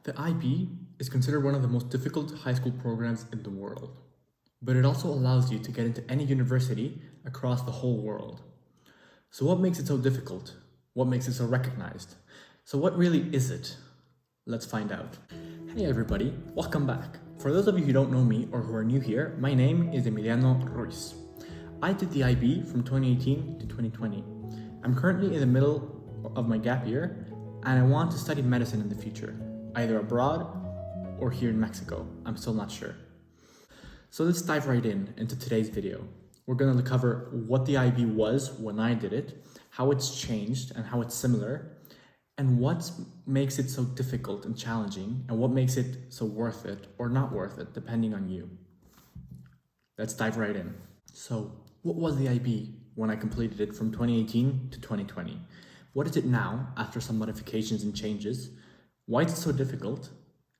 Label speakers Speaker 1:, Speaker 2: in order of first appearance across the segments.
Speaker 1: The IB is considered one of the most difficult high school programs in the world, but it also allows you to get into any university across the whole world. So what makes it so difficult? What makes it so recognized? So what really is it? Let's find out. Hey everybody, welcome back. For those of you who don't know me or who are new here, my name is Emiliano Ruiz. I did the IB from 2018 to 2020. I'm currently in the middle of my gap year and I want to study medicine in the future, either abroad or here in Mexico. I'm still not sure. So let's dive right into today's video. We're going to cover what the IB was when I did it, how it's changed and how it's similar, and what makes it so difficult and challenging, and what makes it so worth it or not worth it, depending on you. Let's dive right in. So, what was the IB when I completed it from 2018 to 2020? What is it now after some modifications and changes? Why is it so difficult?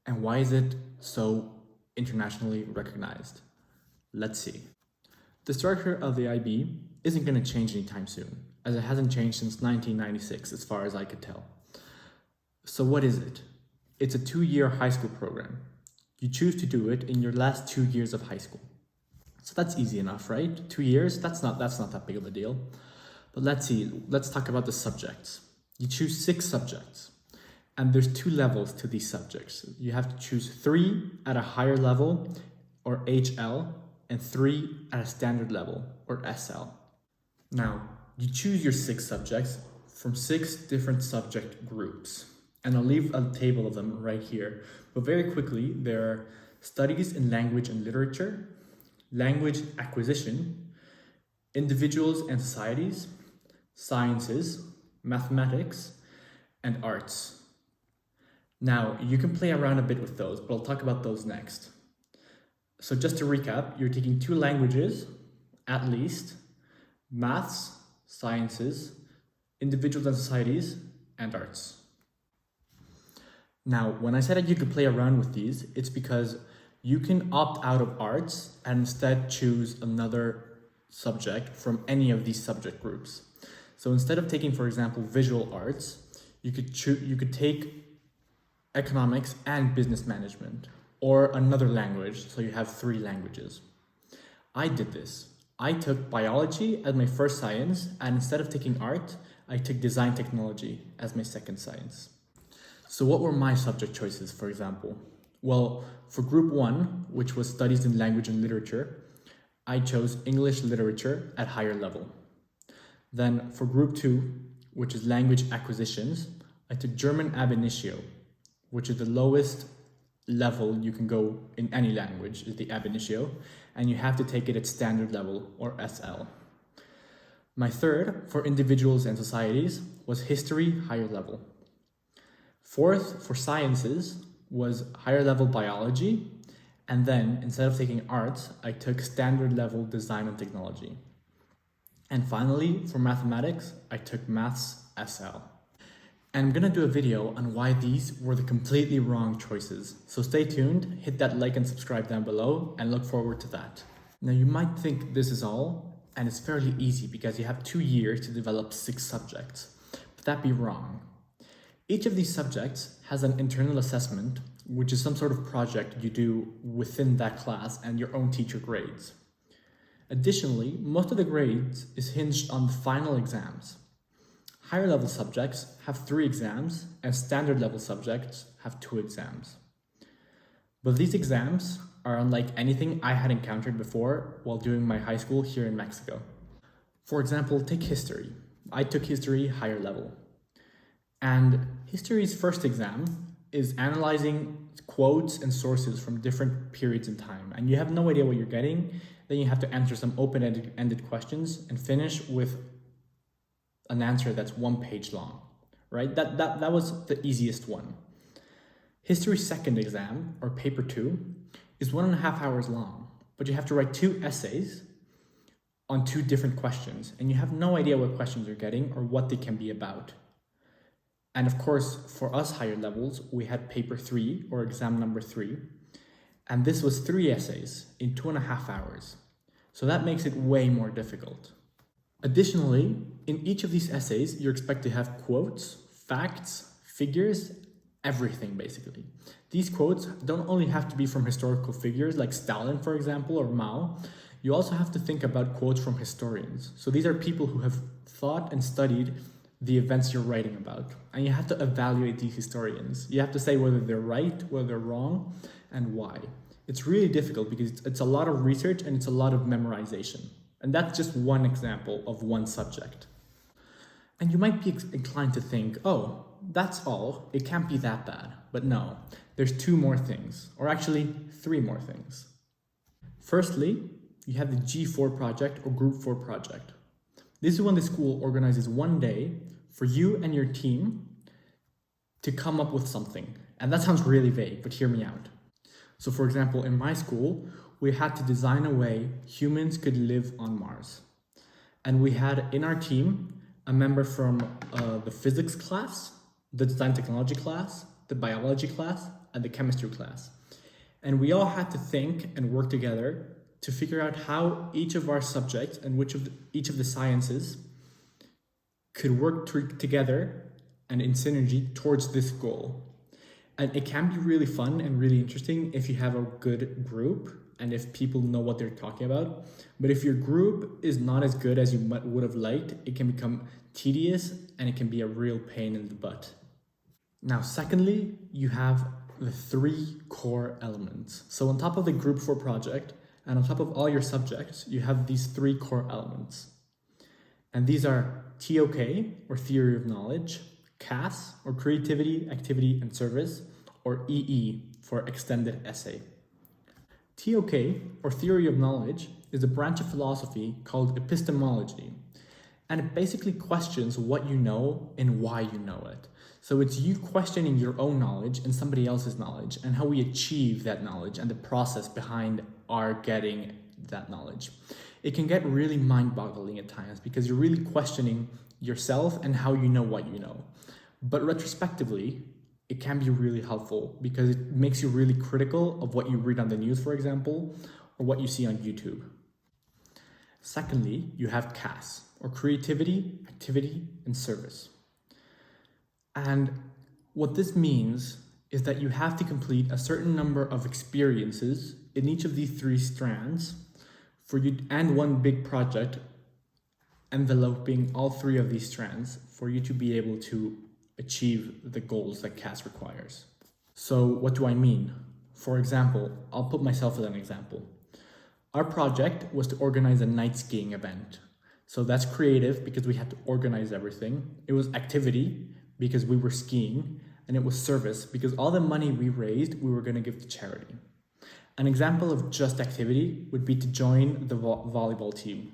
Speaker 1: And why is it so internationally recognized? Let's see. The structure of the IB isn't going to change anytime soon, as it hasn't changed since 1996 as far as I could tell. So what is it? It's a 2-year high school program. You choose to do it in your last 2 years of high school. So that's easy enough, right? 2 years, that's not that big of a deal. But let's talk about the subjects. You choose 6 subjects, and there's 2 levels to these subjects. You have to choose 3 at a higher level, or HL, and 3 at a standard level, or SL. Now, you choose your 6 subjects from 6 different subject groups. And I'll leave a table of them right here. But very quickly, there are studies in language and literature, language acquisition, individuals and societies, sciences, mathematics, and arts. Now, you can play around a bit with those, but I'll talk about those next. So just to recap, you're taking 2 languages, at least, maths, sciences, individuals and societies, and arts. Now, when I said that you could play around with these, it's because you can opt out of arts and instead choose another subject from any of these subject groups. So instead of taking, for example, visual arts, you could take economics and business management, or another language, so you have 3 languages. I did this. I took biology as my first science, and instead of taking art, I took design technology as my second science. So what were my subject choices, for example? Well, for group 1, which was studies in language and literature, I chose English literature at higher level. Then for group 2, which is language acquisitions, I took German ab initio, which is the lowest level you can go in any language, is the ab initio, and you have to take it at standard level, or SL. My third, for individuals and societies, was history higher level. Fourth, for sciences, was higher level biology, and then instead of taking arts, I took standard level design and technology. And finally, for mathematics, I took maths SL. And I'm gonna do a video on why these were the completely wrong choices. So stay tuned, hit that like and subscribe down below, and look forward to that. Now you might think this is all, and it's fairly easy because you have 2 years to develop 6 subjects, but that'd be wrong. Each of these subjects has an internal assessment, which is some sort of project you do within that class and your own teacher grades. Additionally, most of the grades is hinged on the final exams. Higher level subjects have 3 exams and standard level subjects have 2 exams. But these exams are unlike anything I had encountered before while doing my high school here in Mexico. For example, take history. I took history higher level. And history's first exam is analyzing quotes and sources from different periods in time. And you have no idea what you're getting. Then you have to answer some open-ended questions and finish with an answer that's 1 page long, right? That was the easiest one. History's second exam, or paper 2, is 1.5 hours long, but you have to write 2 essays on 2 different questions, and you have no idea what questions you're getting or what they can be about. And of course, for us higher levels, we had paper 3, or exam number 3, and this was 3 essays in 2.5 hours. So that makes it way more difficult. Additionally, in each of these essays, you're expected to have quotes, facts, figures, everything, basically. These quotes don't only have to be from historical figures like Stalin, for example, or Mao. You also have to think about quotes from historians. So these are people who have thought and studied the events you're writing about. And you have to evaluate these historians. You have to say whether they're right, whether they're wrong, and why. It's really difficult because it's a lot of research and it's a lot of memorization. And that's just one example of one subject. And you might be inclined to think, oh, that's all, it can't be that bad. But no, there's 2 more things, or actually 3 more things. Firstly, you have the G4 project or Group 4 project. This is when the school organizes one day for you and your team to come up with something. And that sounds really vague, but hear me out. So for example, in my school, we had to design a way humans could live on Mars. And we had in our team a member from the physics class, the design technology class, the biology class, and the chemistry class. And we all had to think and work together to figure out how each of our subjects and each of the sciences could work together and in synergy towards this goal. And it can be really fun and really interesting if you have a good group and if people know what they're talking about. But if your group is not as good as you would have liked, it can become tedious and it can be a real pain in the butt. Now, secondly, you have the 3 core elements. So on top of the Group 4 project, and on top of all your subjects, you have these 3 core elements. And these are TOK, or Theory of Knowledge, CAS, or Creativity, Activity, and Service, or EE, for Extended Essay. TOK, or Theory of Knowledge, is a branch of philosophy called epistemology. And it basically questions what you know and why you know it. So it's you questioning your own knowledge and somebody else's knowledge and how we achieve that knowledge and the process behind our getting that knowledge. It can get really mind-boggling at times because you're really questioning yourself and how you know what you know. But retrospectively, it can be really helpful because it makes you really critical of what you read on the news, for example, or what you see on YouTube. Secondly, you have CAS, or Creativity, Activity, and Service. And what this means is that you have to complete a certain number of experiences in each of these 3 strands for you, and one big project enveloping all 3 of these strands for you to be able to achieve the goals that CAS requires. So what do I mean? For example, I'll put myself as an example. Our project was to organize a night skiing event. So that's creative because we had to organize everything. It was activity because we were skiing, and it was service because all the money we raised, we were going to give to charity. An example of just activity would be to join the volleyball team.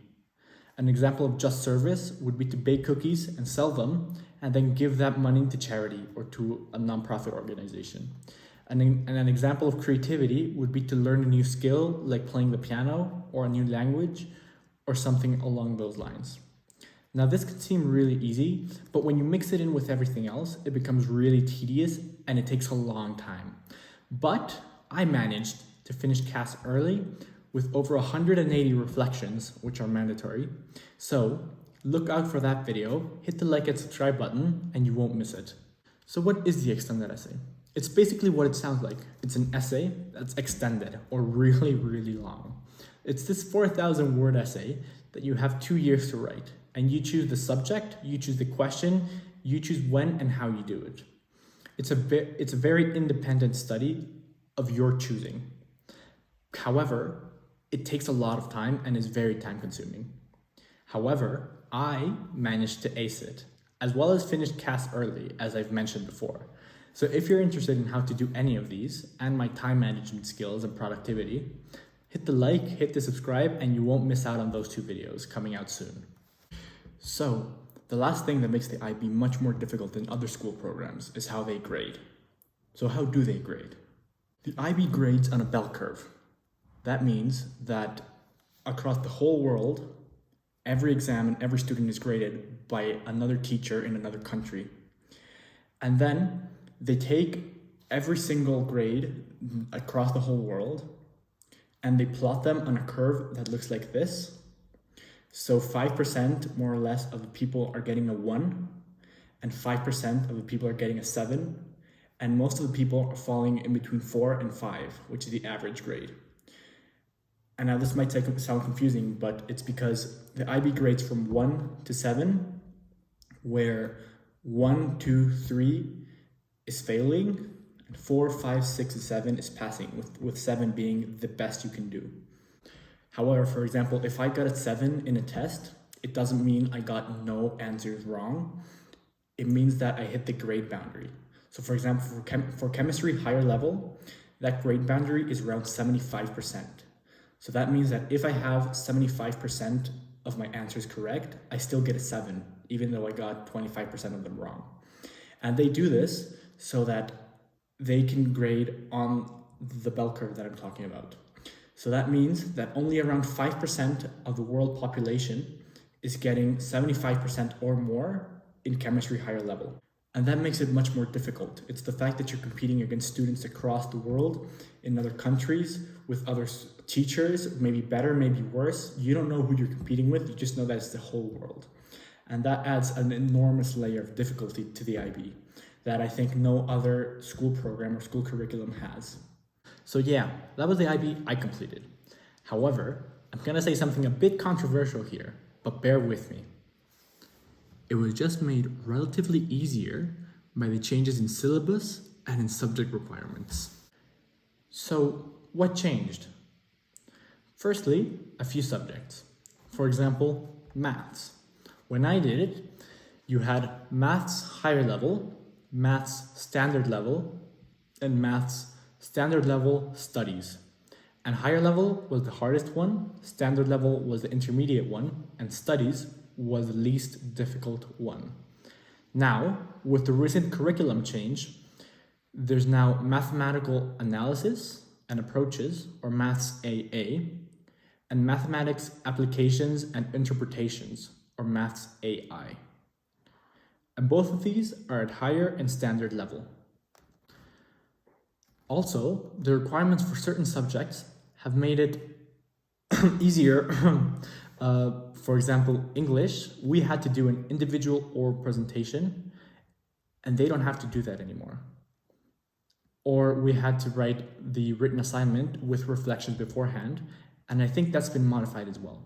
Speaker 1: An example of just service would be to bake cookies and sell them and then give that money to charity or to a nonprofit organization. And an example of creativity would be to learn a new skill like playing the piano or a new language or something along those lines. Now this could seem really easy, but when you mix it in with everything else, it becomes really tedious and it takes a long time. But I managed to finish CAS early with over 180 reflections, which are mandatory. So look out for that video, hit the like and subscribe button, and you won't miss it. So what is the extended essay? It's basically what it sounds like. It's an essay that's extended or really, really long. It's this 4,000 word essay that you have 2 years to write. And you choose the subject, you choose the question, you choose when and how you do it. It's a very independent study of your choosing. However, it takes a lot of time and is very time consuming. However, I managed to ace it, as well as finish CAS early, as I've mentioned before. So if you're interested in how to do any of these and my time management skills and productivity, hit the like, hit the subscribe, and you won't miss out on those 2 videos coming out soon. So, the last thing that makes the IB much more difficult than other school programs is how they grade. So how do they grade? The IB grades on a bell curve. That means that across the whole world, every exam and every student is graded by another teacher in another country. And then they take every single grade across the whole world and they plot them on a curve that looks like this. So 5% more or less of the people are getting a 1 and 5% of the people are getting a 7. And most of the people are falling in between 4 and 5, which is the average grade. And now this might sound confusing, but it's because the IB grades from 1 to 7, where 1, 2, 3 is failing, and 4, 5, 6, and 7 is passing, with 7 being the best you can do. However, for example, if I got a 7 in a test, it doesn't mean I got no answers wrong. It means that I hit the grade boundary. So for example, for chemistry higher level, that grade boundary is around 75%. So that means that if I have 75% of my answers correct, I still get a 7, even though I got 25% of them wrong. And they do this so that they can grade on the bell curve that I'm talking about. So that means that only around 5% of the world population is getting 75% or more in chemistry higher level. And that makes it much more difficult. It's the fact that you're competing against students across the world, in other countries, with other teachers, maybe better, maybe worse. You don't know who you're competing with, you just know that it's the whole world. And that adds an enormous layer of difficulty to the IB that I think no other school program or school curriculum has. So yeah, that was the IB I completed. However, I'm gonna say something a bit controversial here, but bear with me. It was just made relatively easier by the changes in syllabus and in subject requirements. So what changed? Firstly, a few subjects. For example, maths. When I did it, you had maths higher level, maths standard level, and maths standard level studies. And higher level was the hardest one, standard level was the intermediate one, and studies was the least difficult one. Now, with the recent curriculum change, there's now mathematical analysis and approaches, or Maths AA, and mathematics applications and interpretations, or Maths AI. And both of these are at higher and standard level. Also, the requirements for certain subjects have made it easier. For example, English, we had to do an individual oral presentation, and they don't have to do that anymore. Or we had to write the written assignment with reflections beforehand, and I think that's been modified as well.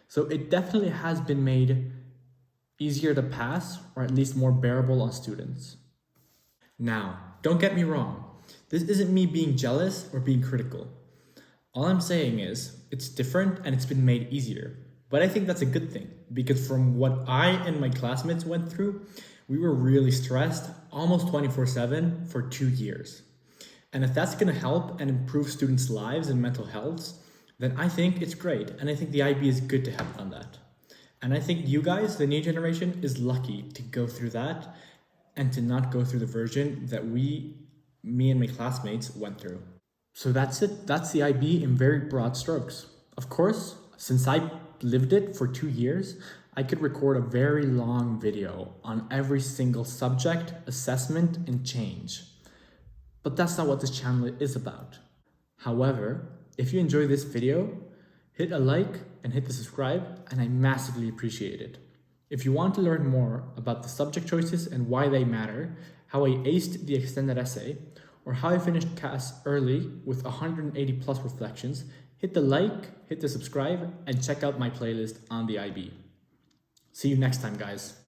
Speaker 1: So it definitely has been made easier to pass, or at least more bearable on students. Now, don't get me wrong, this isn't me being jealous or being critical. All I'm saying is, it's different and it's been made easier. But I think that's a good thing, because from what I and my classmates went through, we were really stressed almost 24/7 for 2 years. And if that's gonna help and improve students' lives and mental health, then I think it's great. And I think the IB is good to have done that. And I think you guys, the new generation, is lucky to go through that and to not go through the version that me and my classmates went through. So that's it. That's the IB in very broad strokes. Of course, since I lived it for 2 years, I could record a very long video on every single subject, assessment, and change. But that's not what this channel is about. However, if you enjoy this video, hit a like and hit the subscribe, and I massively appreciate it. If you want to learn more about the subject choices and why they matter, how I aced the extended essay, or how I finished CAS early with 180 plus reflections, hit the like, hit the subscribe, and check out my playlist on the IB. See you next time, guys.